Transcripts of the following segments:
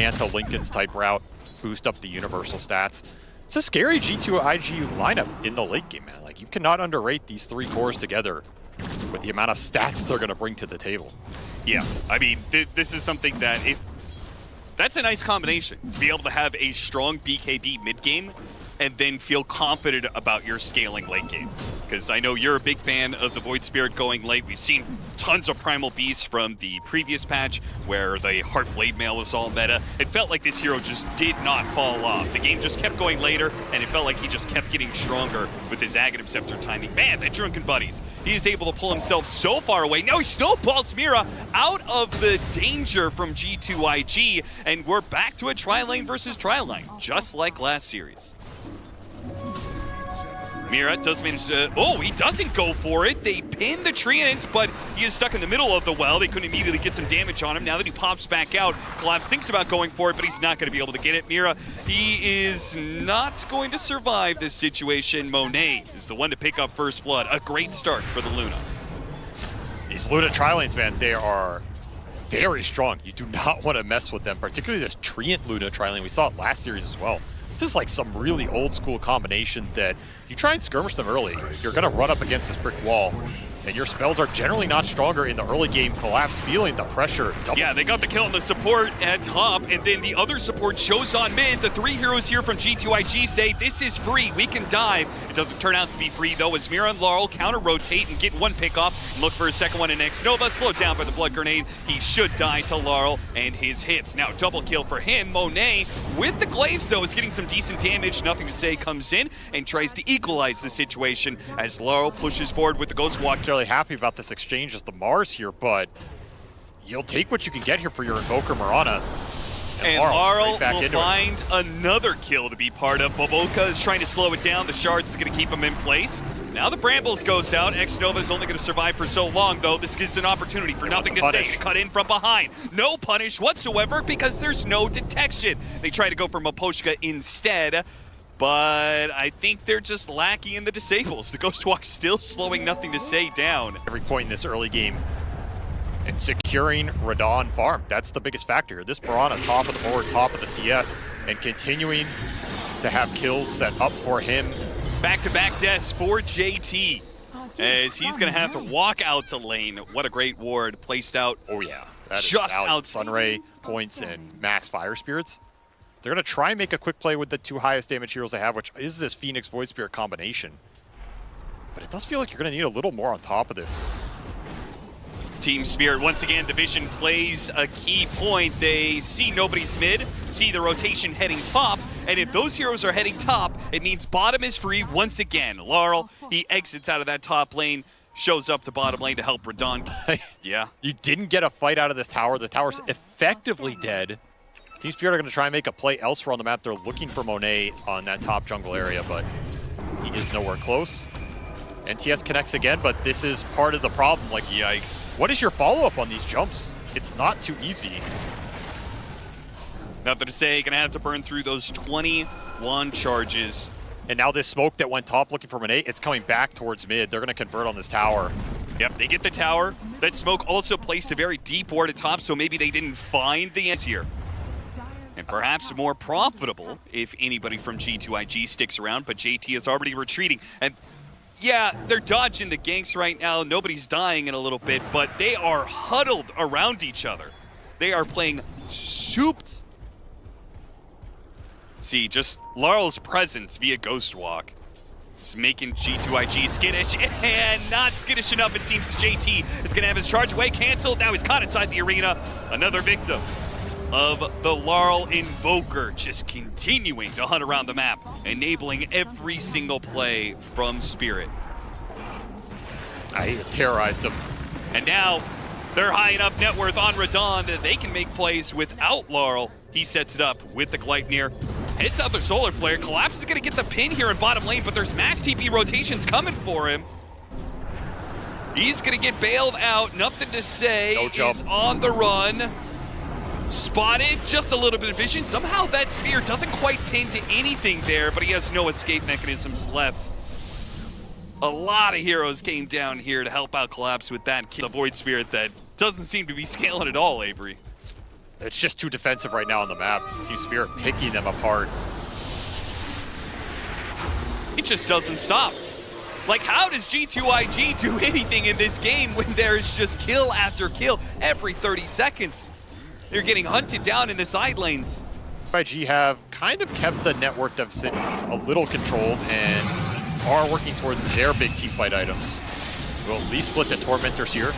Manta Lincoln's type route, boost up the universal stats. It's a scary G2 IG lineup in the late game, man. Like, you cannot underrate these three cores together with the amount of stats they're going to bring to the table. Yeah, I mean, this is something that that's a nice combination, to be able to have a strong BKB mid game and then feel confident about your scaling late game. Because I know you're a big fan of the Void Spirit going late. We've seen tons of Primal Beasts from the previous patch where the Heart Blade Mail was all meta. It felt like this hero just did not fall off. The game just kept going later, and it felt like he just kept getting stronger with his Aghanim Scepter timing. Man, that Drunken Buddies. He is able to pull himself so far away. Now he snowballs Mira out of the danger from G2IG, and we're back to a tri-lane versus tri-lane, just like last series. Mira does manage to, oh, he doesn't go for it. They pin the Treant, but he is stuck in the middle of the well. They couldn't immediately get some damage on him. Now that he pops back out, Collapse thinks about going for it, but he's not going to be able to get it. Mira, he is not going to survive this situation. Monet is the one to pick up first blood. A great start for the Luna. These Luna tri-lanes, man, they are very strong. You do not want to mess with them, particularly this Treant Luna tri-lane. We saw it last series as well. This is like some really old school combination that you try and skirmish them early, you're going to run up against this brick wall, and your spells are generally not stronger in the early game. Collapse feeling the pressure. Yeah, they got the kill on the support at top, and then the other support shows on mid. The three heroes here from G2IG say, this is free, we can dive. It doesn't turn out to be free, though, as Mira and Laurel counter-rotate and get one pick off, and look for a second one in X Nova. Slowed down by the Blood Grenade. He should die to Laurel and his hits. Now, double kill for him. Monet, with the glaives, though, is getting some decent damage. Nothing to say, comes in and tries to equalize the situation as Laurel pushes forward with the Ghost Walk. Really happy about this exchange as the Mars here, but you'll take what you can get here for your Invoker Mirana. And Laurel will find another kill to be part of. Boboka is trying to slow it down. The Shards is going to keep him in place. Now the Brambles goes out. X-Nova is only going to survive for so long, though. This gives an opportunity for Nothing to Say to cut in from behind. No punish whatsoever because there's no detection. They try to go for Maposhka instead, but I think they're just lacking in the disables. The Ghost Walk still slowing Nothing to Say down. Every point in this early game and securing Radon farm, that's the biggest factor. This Piranha top of the board, top of the CS, and continuing to have kills set up for him. Back-to-back deaths for JT as he's going to have to walk out to lane. What a great ward placed out. Oh yeah, that just out Sunray points and max Fire Spirits. They're going to try and make a quick play with the two highest damage heroes they have, which is this Phoenix Void Spirit combination. But it does feel like you're going to need a little more on top of this. Team Spirit, once again, Division plays a key point. They see nobody's mid, see the rotation heading top, and if those heroes are heading top, it means bottom is free once again. Laurel, he exits out of that top lane, shows up to bottom lane to help Radon. Yeah. You didn't get a fight out of this tower. The tower's effectively dead. Team Spirit are going to try and make a play elsewhere on the map. They're looking for Monet on that top jungle area, but he is nowhere close. NTS connects again, but this is part of the problem. Like, yikes. What is your follow-up on these jumps? It's not too easy. Nothing to Say, gonna have to burn through those 21 charges. And now this smoke that went top looking for Monet, it's coming back towards mid. They're gonna convert on this tower. Yep, they get the tower. That smoke also placed a very deep ward at top, so maybe they didn't find the answer here. And perhaps more profitable if anybody from G2IG sticks around, but JT is already retreating. And yeah, they're dodging the ganks right now. Nobody's dying in a little bit, but they are huddled around each other. They are playing souped. See, just Laurel's presence via Ghost Walk is making G2IG skittish, and not skittish enough, it seems. JT is going to have his charge away canceled. Now he's caught inside the arena. Another victim of the Laurel Invoker, just continuing to hunt around the map, enabling every single play from Spirit. He has terrorized him. And now they're high enough net worth on Radon that they can make plays without Laurel. He sets it up with the Gleipnir. Hits out their Solar Flare. Collapse is going to get the pin here in bottom lane, but there's mass TP rotations coming for him. He's going to get bailed out. Nothing to Say. No jump. He's on the run. Spotted, just a little bit of vision. Somehow that spear doesn't quite pin to anything there, but he has no escape mechanisms left. A lot of heroes came down here to help out Collapse with that kill. The Void Spirit that doesn't seem to be scaling at all, Avery. It's just too defensive right now on the map. Team Spirit picking them apart. It just doesn't stop. Like, how does G2IG do anything in this game when there's just kill after kill every 30 seconds? They're getting hunted down in the side lanes. IG have kind of kept the network deficit a little controlled and are working towards their big teamfight items. We'll at least split the Tormentors here.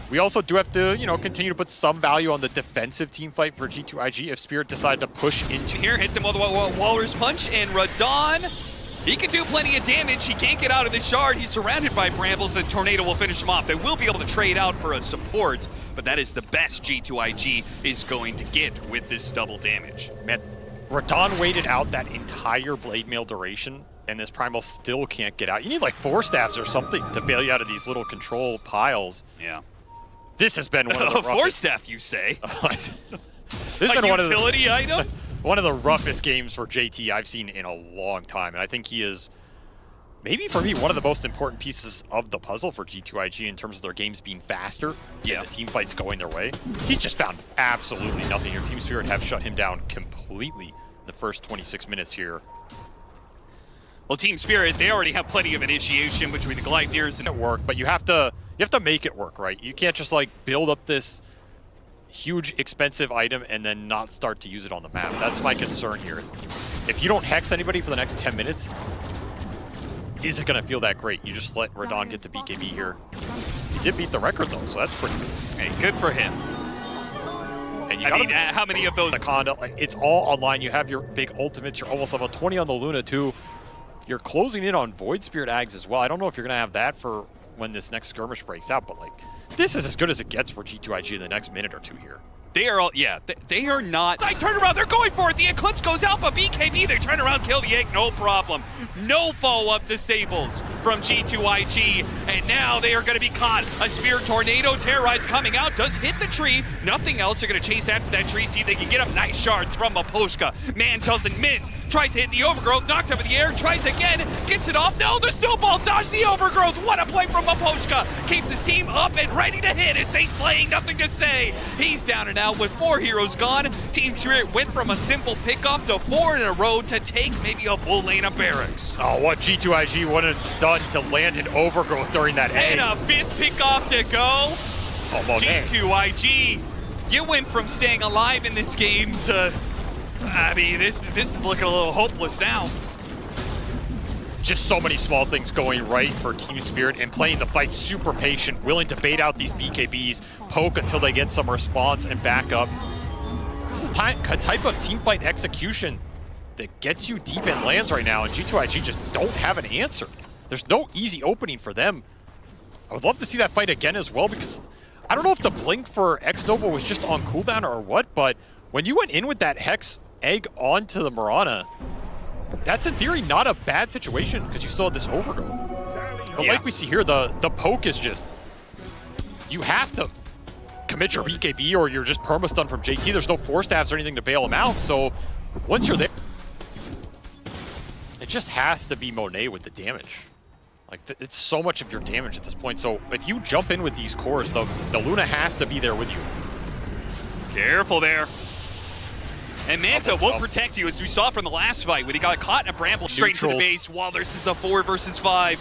We also do have to, continue to put some value on the defensive team fight for G2IG if Spirit decide to push into here. Hits him with a Walrus Punch, and Radon, he can do plenty of damage. He can't get out of the shard. He's surrounded by brambles. The Tornado will finish him off. They will be able to trade out for a support, but that is the best G2IG is going to get with this double damage. Man, Radon waited out that entire Blade Mail duration, and this Primal still can't get out. You need like 4 staffs or something to bail you out of these little control piles. Yeah. This has been one of the roughest. 4 staff, you say? This has been utility item? One of the roughest games for JT I've seen in a long time, and I think he is, maybe for me, one of the most important pieces of the puzzle for G2IG in terms of their games being faster, and the team fights going their way. He's just found absolutely nothing. Your Team Spirit have shut him down completely in the first 26 minutes here. Well, Team Spirit, they already have plenty of initiation between the Gleipnirs and it work, but you have to make it work, right? You can't just like build up this huge expensive item and then not start to use it on the map. That's my concern here. If you don't hex anybody for the next 10 minutes, is it going to feel that great? You just let Radon get to BKB here. He did beat the record though, so that's pretty good. Hey, good for him. And you how many of those? The Conda, like, it's all online. You have your big ultimates. You're almost level 20 on the Luna too. You're closing in on Void Spirit Ags as well. I don't know if you're going to have that for when this next skirmish breaks out, but like, this is as good as it gets for G2IG in the next minute or two here. They are all, they are not. I turn around, they're going for it. The Eclipse goes out, but BKB, they turn around, kill the egg, no problem. No follow-up disables from G2IG, and now they are going to be caught. A Spirit Tornado Terrorize coming out, does hit the tree. Nothing else, they're going to chase after that tree, see if they can get up nice shards from Maposhka. Man doesn't miss, tries to hit the Overgrowth, knocks up in the air, tries again, gets it off. No, the snowball dodged the Overgrowth. What a play from Maposhka. Keeps his team up and ready to hit as they slaying, nothing to say. He's down and out with 4 heroes gone. Team Spirit went from a simple pickoff to 4 in a row to take maybe a full lane of barracks. Oh, what G2IG would have done to land an Overgrowth during that egg. And a 5th pickoff to go. Oh, G2IG, you went from staying alive in this game to, I mean, this is looking a little hopeless now. Just so many small things going right for Team Spirit and playing the fight super patient, willing to bait out these BKBs, poke until they get some response and back up. This is a type of teamfight execution that gets you deep in lands right now, and G2IG just don't have an answer. There's no easy opening for them. I would love to see that fight again as well, because I don't know if the blink for X-Nova was just on cooldown or what, but when you went in with that Hex egg onto the Mirana, that's in theory not a bad situation because you still have this Overgrowth. But like we see here, the poke is just, you have to commit your BKB or you're just perma-stun from JT. There's no 4 staffs or anything to bail him out, so once you're there, it just has to be Monet with the damage. Like, it's so much of your damage at this point. So if you jump in with these cores, the Luna has to be there with you. Careful there. And Manta will protect you, as we saw from the last fight when he got caught in a bramble straight to the base. Walrus is a 4 versus 5.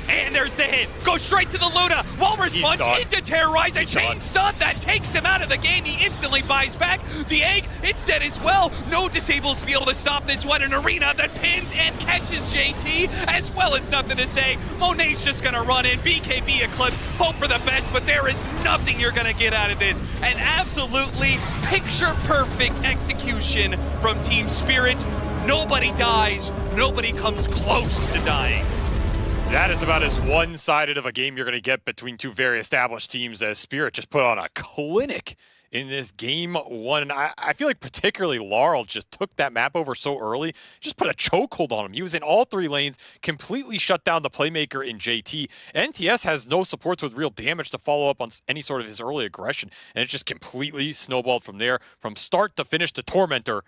And there's the hit. Goes straight to the Luna. Walrus punch into Terrorize. A chain stun that takes him out of the game. He instantly buys back. The egg, it's dead as well. No disables to be able to stop this one. An arena that pins and catches JT, as well as nothing to say. Monet's just going to run in. BKB Eclipse. Hope for the best, but there is nothing you're going to get out of this. An absolutely picture-perfect execution from Team Spirit. Nobody dies. Nobody comes close to dying. That is about as one-sided of a game you're going to get between two very established teams, as Spirit just put on a clinic in this game 1. And I feel like particularly Laurel just took that map over so early, just put a chokehold on him. He was in all 3 lanes, completely shut down the playmaker in JT. NTS has no supports with real damage to follow up on any sort of his early aggression, and it just completely snowballed from there. From start to finish to Tormentor,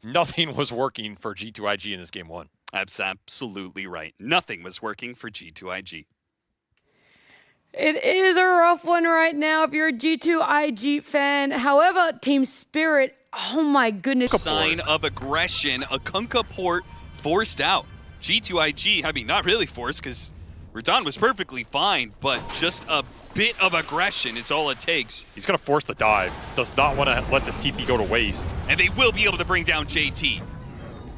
nothing was working for G2IG in this game 1. That's absolutely right. Nothing was working for G2IG. It is a rough one right now if you're a G2IG fan. However, Team Spirit, oh my goodness. Sign of aggression, a Kunkka port forced out. G2IG, I mean, not really forced because Radon was perfectly fine, but just a bit of aggression is all it takes. He's going to force the dive. Does not want to let this TP go to waste. And they will be able to bring down JT.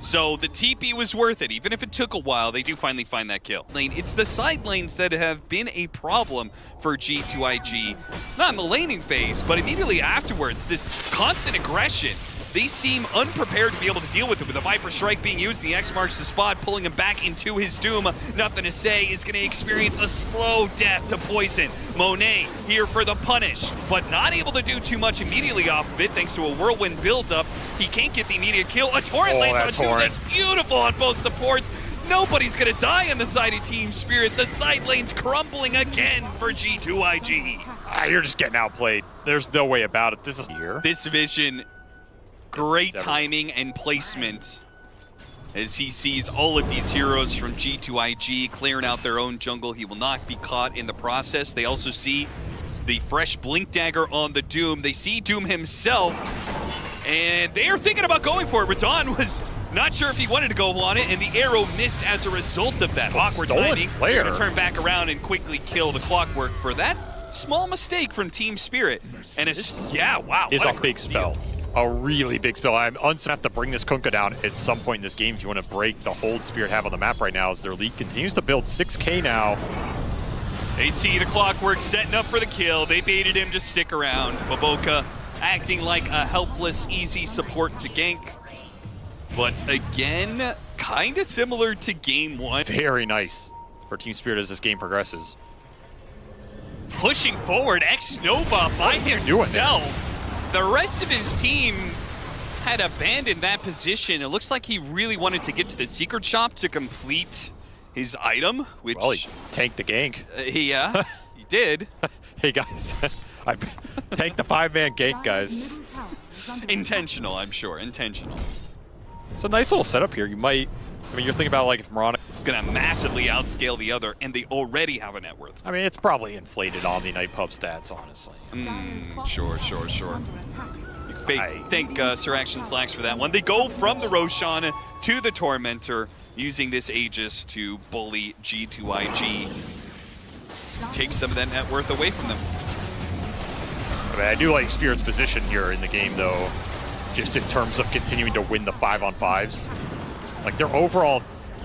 So the TP was worth it. Even if it took a while, they do finally find that kill. It's the side lanes that have been a problem for G2IG. Not in the laning phase, but immediately afterwards, this constant aggression. They seem unprepared to be able to deal with it. With the Viper Strike being used, the X marks the spot, pulling him back into his doom. Nothing to say, is going to experience a slow death to Poison. Monet here for the punish, but not able to do too much immediately off of it thanks to a whirlwind build-up. He can't get the immediate kill. A torrent lands on two. That's beautiful on both supports. Nobody's going to die on the side of Team Spirit. The side lane's crumbling again for G2IG. You're just getting outplayed. There's no way about it. This is here. This vision... Great timing and placement as he sees all of these heroes from G2IG clearing out their own jungle. He will not be caught in the process. They also see the fresh Blink Dagger on the Doom. They see Doom himself, and they are thinking about going for it. Radon was not sure if he wanted to go on it, and the arrow missed as a result of that. Awkward timing. They're going to turn back around and quickly kill the Clockwork for that small mistake from Team Spirit. And it's, yeah, wow. It's a big spell. A really big spell. I'm have to bring this Kunkka down at some point in this game if you want to break the hold Spirit have on the map right now as their lead continues to build 6K now. They see the Clockwork setting up for the kill. They baited him to stick around. Maboka acting like a helpless, easy support to gank. But again, kind of similar to game one. Very nice for Team Spirit as this game progresses. Pushing forward, X-Nova by himself. The rest of his team had abandoned that position. It looks like he really wanted to get to the secret shop to complete his item, which... Well, he tanked the gank. Yeah, he did. Hey, guys. I tanked the 5-man gank, guys. Intentional, I'm sure. Intentional. It's a nice little setup here. You might... I mean, you're thinking about, like, if Mirana... Gonna massively outscale the other, and they already have a net worth. I mean, it's probably inflated on the Night Pub stats, honestly. Sure. Thank Sir Action Slacks for that one. They go from the Roshan to the Tormentor, using this Aegis to bully G2IG. Take some of that net worth away from them. I mean, I do like Spirit's position here in the game, though, just in terms of continuing to win the 5-on-5s. Like, their overall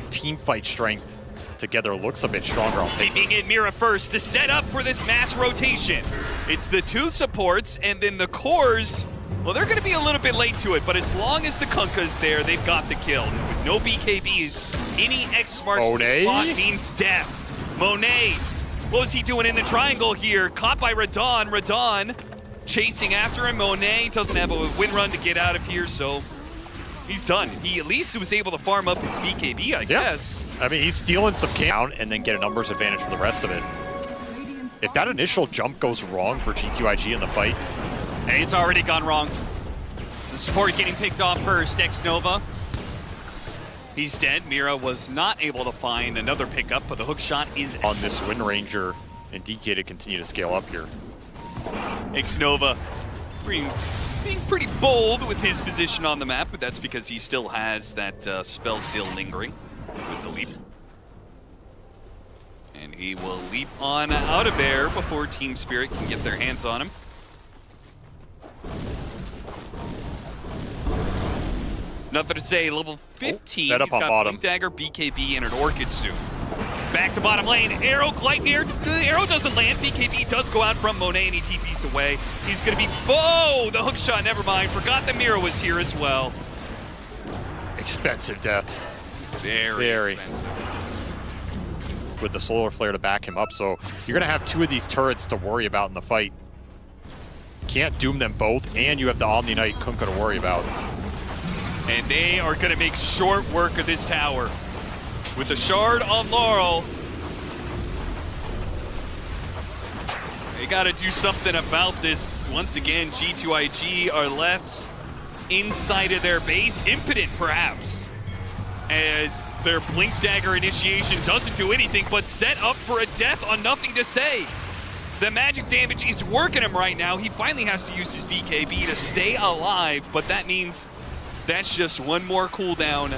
team fight strength together looks a bit stronger on paper. Teaming in Mira first to set up for this mass rotation. It's the two supports, and then the cores, well, they're going to be a little bit late to it, but as long as the Kunkka's there, they've got the kill. With no BKBs, any X marks to the spot means death. Monet, what was he doing in the triangle here? Caught by Radon. Radon chasing after him. Monet doesn't have a win run to get out of here, so he's done. He at least was able to farm up his BKB, I guess. I mean, he's stealing some count and then get a numbers advantage for the rest of it. If that initial jump goes wrong for G2IG in the fight... And it's already gone wrong. The support getting picked off first, X-Nova. He's dead. Mira was not able to find another pickup, but the hook shot is on this Wind Ranger and DK to continue to scale up here. X-Nova being pretty bold with his position on the map, but that's because he still has that spell still lingering with the leap. And he will leap on out of there before Team Spirit can get their hands on him. Nothing to say, level 15. Set up He's on got bottom. Blink Dagger, BKB, and an Orchid Suit. Back to bottom lane. Arrow, Gleipnir. The arrow doesn't land. BKB does go out from Monet, and he TPs away. He's going to be... Oh, the hook shot, never mind. Forgot the Mira was here as well. Expensive death. Very expensive. With the Solar Flare to back him up, so you're going to have two of these turrets to worry about in the fight. Can't doom them both, and you have the Omni Knight Kunkka to worry about. And they are going to make short work of this tower. With the shard on Laurel, they got to do something about this. Once again, G2IG are left inside of their base, impotent perhaps, as their Blink Dagger initiation doesn't do anything but set up for a death on Nothing to Say. The magic damage is working him right now. He finally has to use his BKB to stay alive, but that means that's just one more cooldown.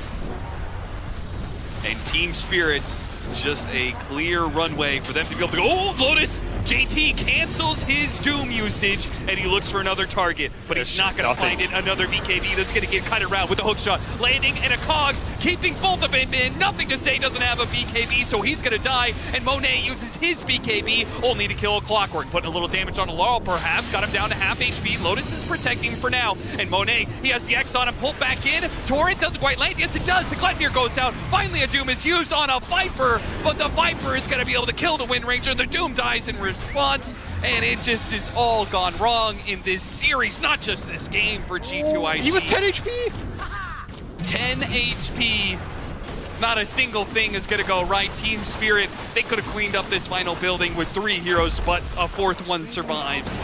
And Team Spirit's just a clear runway for them to be able to go. Oh, Lotus! JT cancels his Doom usage, and he looks for another target, but he's not going to find it. Another BKB that's going to get cut around with the hook shot. Landing and a Cogs, keeping both of them in. Nothing to say, doesn't have a BKB, so he's going to die, and Monet uses his BKB, only to kill a Clockwork. Putting a little damage on a Laurel, perhaps. Got him down to half HP. Lotus is protecting him for now, and Monet, he has the X on him, pulled back in. Torrent doesn't quite land. Yes, it does. The Gleipnir goes out. Finally, a Doom is used on a Viper, but the Viper is going to be able to kill the Wind Ranger. The Doom dies in response, and it just is all gone wrong in this series, not just this game for G2IG. He was 10 HP? 10 HP. Not a single thing is going to go right. Team Spirit, they could have cleaned up this final building with 3 heroes, but a 4th one survives.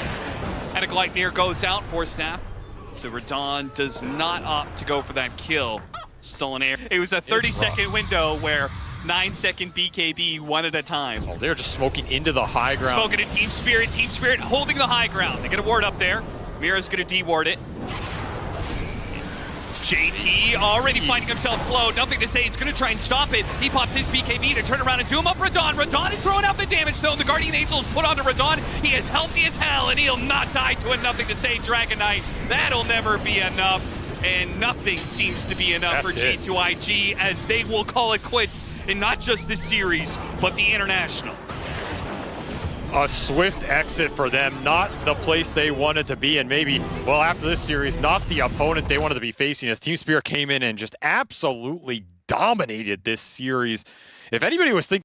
And a Gleipnir goes out for snap. So Radon does not opt to go for that kill. Stolen air. It was a 30-second window where 9-second BKB, one at a time. Oh, they're just smoking into the high ground. Smoking at Team Spirit holding the high ground. They get a ward up there. Mira's gonna de-ward it. JT already finding himself slow. Nothing to say. He's gonna try and stop it. He pops his BKB to turn around and doom up Radon. Radon is throwing out the damage though. The Guardian Angel is put onto Radon. He is healthy as hell, and he'll not die to a nothing to say Dragon Knight. That'll never be enough. And nothing seems to be enough for G2IG, as they will call it quits in not just this series, but the International. A swift exit for them, not the place they wanted to be, and maybe, well, after this series, not the opponent they wanted to be facing, as Team Spirit came in and just absolutely dominated this series. If anybody was thinking